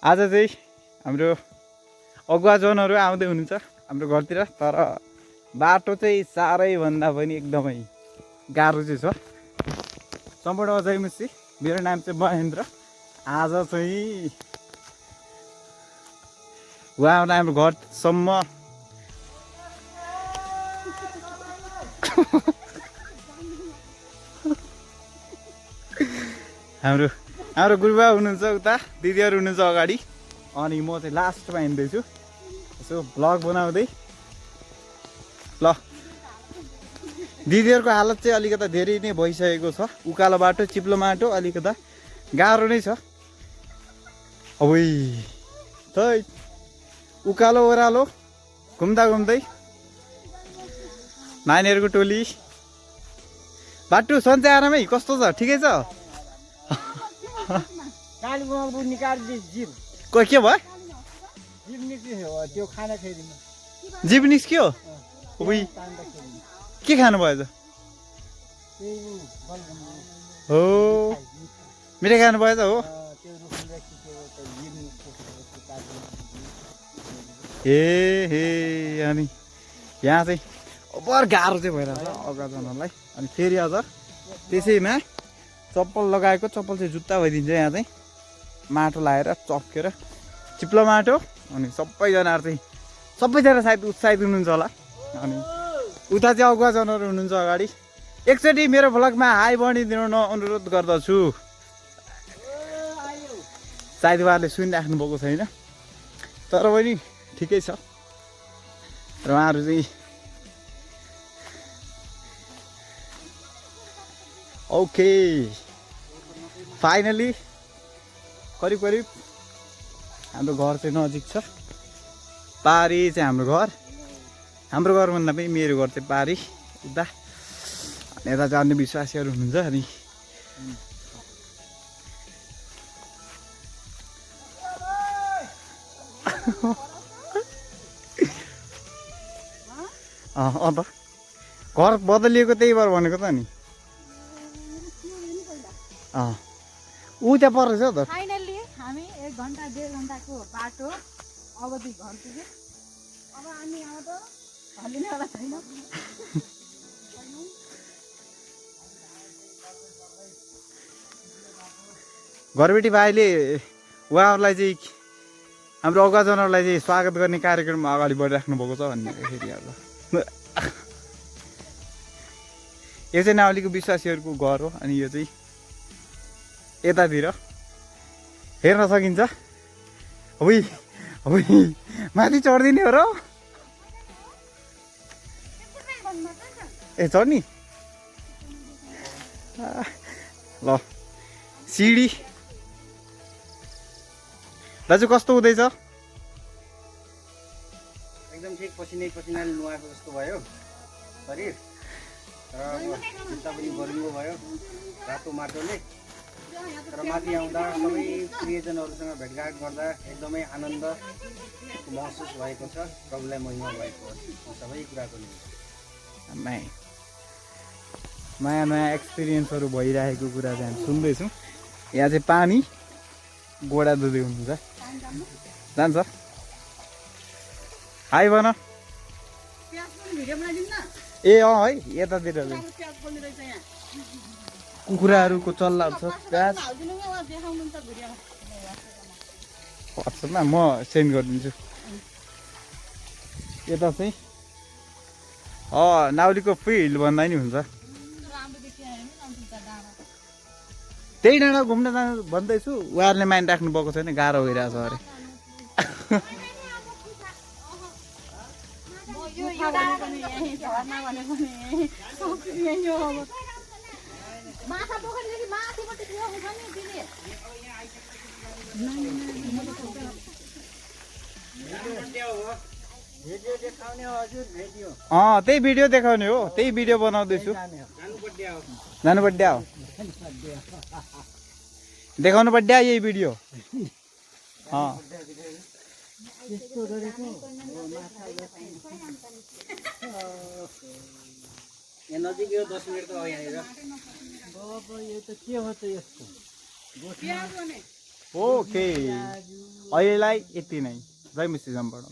आज चाहिँ हाम्रो अगुवाजनहरू आउँदै हुनुहुन्छ हाम्रो घरतिर। तर बाटो चाहिँ साह्रैभन्दा पनि एकदमै गाह्रो चाहिँ छ। सम्पूर्ण जयमुसी, मेरो नाम चाहिँ महेन्द्र। आज चाहिँ उहाँ हाम्रो घरसम्म हाम्रो हाम्रो गुरुबा हुनुहुन्छ उता, दिदीहरू हुनुहुन्छ अगाडि, अनि म चाहिँ लास्टमा हिँड्दैछु यसो भ्लग बनाउँदै। ल, दिदीहरूको हालत चाहिँ अलिकता धेरै नै भइसकेको छ। उकालो बाटो, चिप्लो बाटो, अलिकता गाह्रो नै छ। अब त उकालो ओह्रालो घुम्दा घुम्दै नानीहरूको टोली। बाटो सन्चै आरामै कस्तो छ? ठिकै छ? के भयो? जिप निस्क्यो? के खानु भयो त? हो, मिठाई खानु भयो त? हो हे अनि यहाँ चाहिँ अबर गाह्रो चाहिँ भइरहेछ अगाजनहरूलाई। अनि फेरि अझ त्यसैमा चप्पल लगाएको, चप्पल चाहिँ जुत्ता भइदिन्छ। यहाँ चाहिँ माटो लगाएर चप्केर चिप्लो माटो। अनि सबैजनाहरू चाहिँ सबैजना सायद उत्साहित हुनुहुन्छ होला। अनि उता चाहिँ अगुवाजनहरू हुनुहुन्छ अगाडि। एकचोटि मेरो भ्लगमा हाई बढिदिनु अनुरोध गर्दछु। सायद उहाँहरूले सुनिराख्नु भएको छैन, तर पनि ठिकै छ। र उहाँहरू चाहिँ ओके, फाइनली करिब करिब हाम्रो घर चाहिँ नजिक छ। पारी चाहिँ हाम्रो घर भन्दा पनि मेरो घर चाहिँ पारी उता। अनि यता चाहिँ अन्य विश्वासीहरू हुनुहुन्छ। अनि अन्त घर बदलिएको त्यही भएर भनेको त नि। ऊ त्यहाँ पर्छ त। फाइनली हामी 1 घन्टा 1.5 घन्टाको बाटो अवधि घर पुग्यो। अब हामी अब त हल्लिनेवाला छैन। घरबेटी भाइले उहाँहरूलाई चाहिँ हाम्रो अगुवाजनहरूलाई चाहिँ स्वागत गर्ने कार्यक्रममा अगाडि बढिराख्नु भएको छ भन्ने फेरि अब यो चाहिँ नाउलीको विश्वासीहरूको घर हो। अनि यो चाहिँ यतातिर हेर्न सकिन्छ। माथि चढिदिने हो र? ए चढ्नी ल। सिडी दाजु कस्तो हुँदैछ? एकदम ठिक, पसिनाले नुहाएको जस्तो भयो शरीर। र जुत्ता पनि बलियो भयो रातो माटोले। र माथि आउँदा सबै प्रियजनहरूसँग भेटघाट गर्दा एकदमै आनन्द महसुस भएको छ। प्रभुलाई महिमा भएको सबै कुराको निम्ति नयाँ नयाँ एक्सपिरियन्सहरू भइरहेको कुरा चाहिँ हामी सुन्दैछौँ। यहाँ चाहिँ पानी गोडा धुँदै हुनुहुन्छ। जान्छ हाई भन। ए है यतातिर कुखुराहरूको चल्लाहरू छ। प्याज वाट्सएपमा म सेन्ड गरिदिन्छु। यता चाहिँ नाउलीको फिल्ड भन्दा नि हुन्छ। त्यही डाँडा घुम्न जानु भन्दैछु। उहाँहरूले माइन राख्नु भएको छैन, गाह्रो भइरहेछ अरे। त्यही भिडियो देखाउने हो, त्यही भिडियो बनाउँदैछु। जानु पर्यो देखाउनु पर्यो यही भिडियो। यहाँ नजिक यो 10 मिनट त हो यहाँनिर। ओके, अहिलेलाई यति नै। जय मुसी जमबाट।